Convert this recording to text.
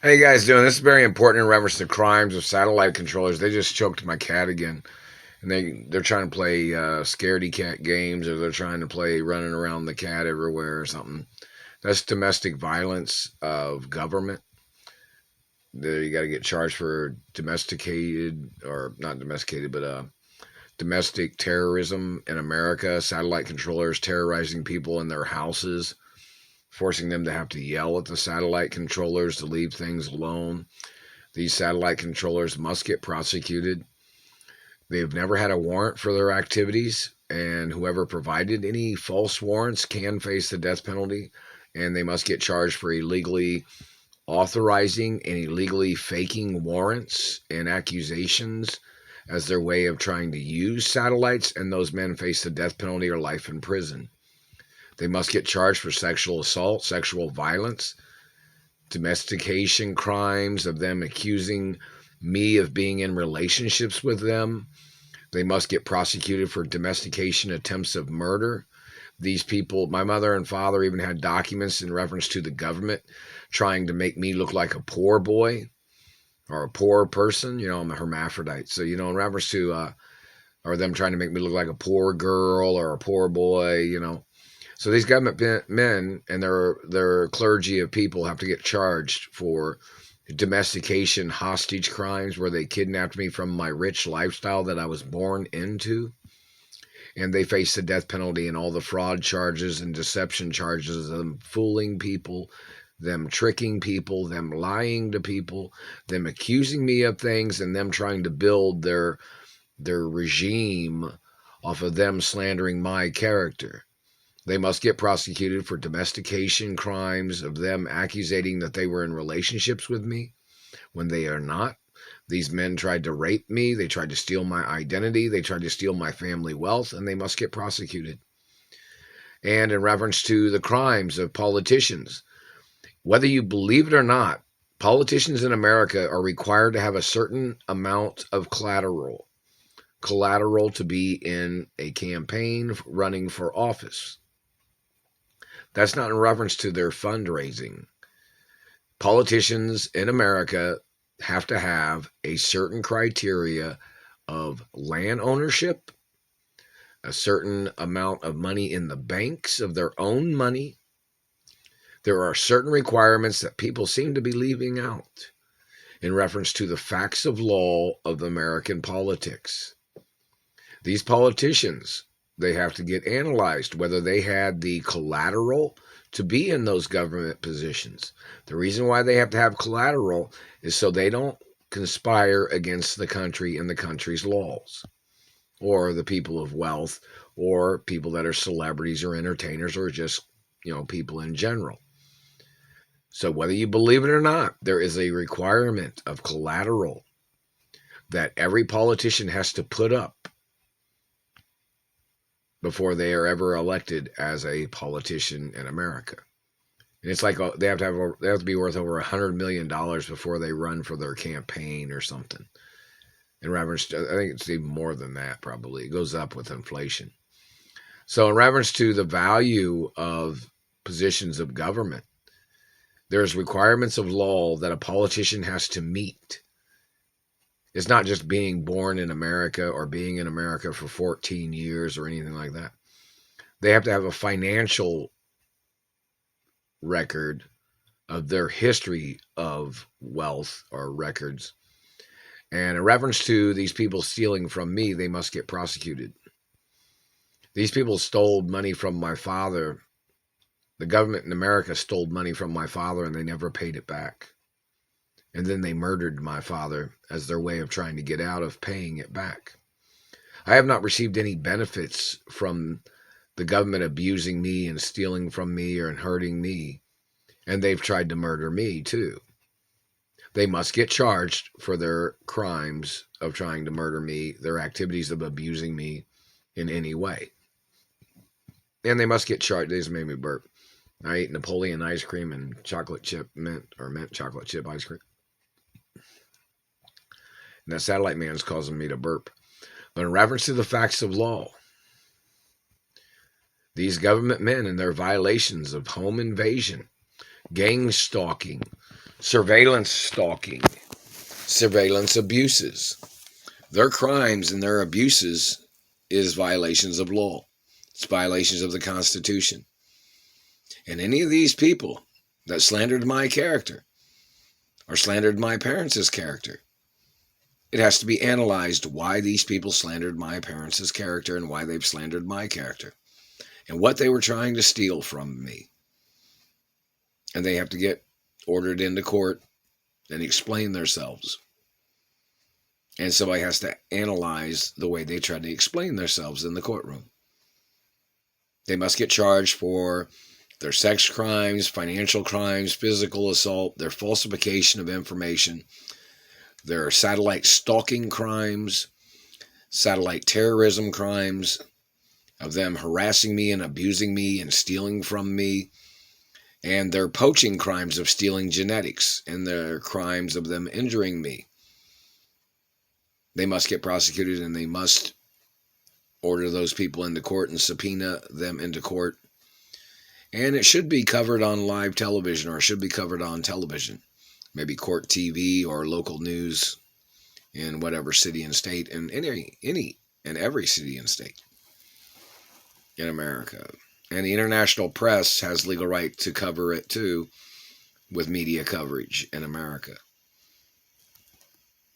How you guys doing? This is very important in reference to crimes of satellite controllers. They just choked my cat again, and they're trying to play scaredy cat games, or they're trying to play running around the cat everywhere or something. That's domestic violence of government. You got to get charged for domesticated or not domesticated, but domestic terrorism in America. Satellite controllers terrorizing people in their houses, forcing them to have to yell at the satellite controllers to leave things alone. These satellite controllers must get prosecuted. They've never had a warrant for their activities, and whoever provided any false warrants can face the death penalty, and they must get charged for illegally authorizing and illegally faking warrants and accusations as their way of trying to use satellites, and those men face the death penalty or life in prison. They must get charged for sexual assault, sexual violence, domestication crimes, of them accusing me of being in relationships with them. They must get prosecuted for domestication attempts of murder. These people, my mother and father even had documents in reference to the government trying to make me look like a poor boy or a poor person. You know, I'm a hermaphrodite. So, you know, in reference to, or them trying to make me look like a poor girl or a poor boy, you know. So these government men and their clergy of people have to get charged for domestication hostage crimes, where they kidnapped me from my rich lifestyle that I was born into. And they face the death penalty and all the fraud charges and deception charges of them fooling people, them tricking people, them lying to people, them accusing me of things, and them trying to build their regime off of them slandering my character. They must get prosecuted for domestication crimes, of them accusing that they were in relationships with me when they are not. These men tried to rape me. They tried to steal my identity. They tried to steal my family wealth, and they must get prosecuted. And in reference to the crimes of politicians, whether you believe it or not, politicians in America are required to have a certain amount of collateral to be in a campaign running for office. That's not in reference to their fundraising. Politicians in America have to have a certain criteria of land ownership, a certain amount of money in the banks of their own money. There are certain requirements that people seem to be leaving out in reference to the facts of law of American politics. These politicians, they have to get analyzed whether they had the collateral to be in those government positions. The reason why they have to have collateral is so they don't conspire against the country and the country's laws, or the people of wealth, or people that are celebrities or entertainers, or just, you know, people in general. So whether you believe it or not, there is a requirement of collateral that every politician has to put up before they are ever elected as a politician in America. And it's like they have to be worth over $100 million before they run for their campaign or something. In reference to, I think it's even more than that, probably. It goes up with inflation. So in reference to the value of positions of government, there's requirements of law that a politician has to meet. It's not just being born in America or being in America for 14 years or anything like that. They have to have a financial record of their history of wealth or records. And in reference to these people stealing from me, they must get prosecuted. These people stole money from my father. The government in America stole money from my father, and they never paid it back. And then they murdered my father as their way of trying to get out of paying it back. I have not received any benefits from the government abusing me and stealing from me or hurting me. And they've tried to murder me too. They must get charged for their crimes of trying to murder me, their activities of abusing me in any way. And they must get charged. They just made me burp. I ate Napoleon ice cream and chocolate chip mint chocolate chip ice cream. And that satellite man's causing me to burp. But in reference to the facts of law, these government men and their violations of home invasion, gang stalking, surveillance stalking, surveillance abuses. Their crimes and their abuses is violations of law. It's violations of the Constitution. And any of these people that slandered my character or slandered my parents' character, it has to be analyzed why these people slandered my parents' character and why they've slandered my character and what they were trying to steal from me. And they have to get ordered into court and explain themselves. And somebody has to analyze the way they try to explain themselves in the courtroom. They must get charged for their sex crimes, financial crimes, physical assault, their falsification of information, their satellite stalking crimes, satellite terrorism crimes, of them harassing me and abusing me and stealing from me, and their poaching crimes of stealing genetics, and their crimes of them injuring me. They must get prosecuted, and they must order those people into court and subpoena them into court. And it should be covered on live television, or it should be covered on television. Maybe court TV or local news in whatever city and state, and any and every city and state in America. And the international press has legal right to cover it too, with media coverage in America.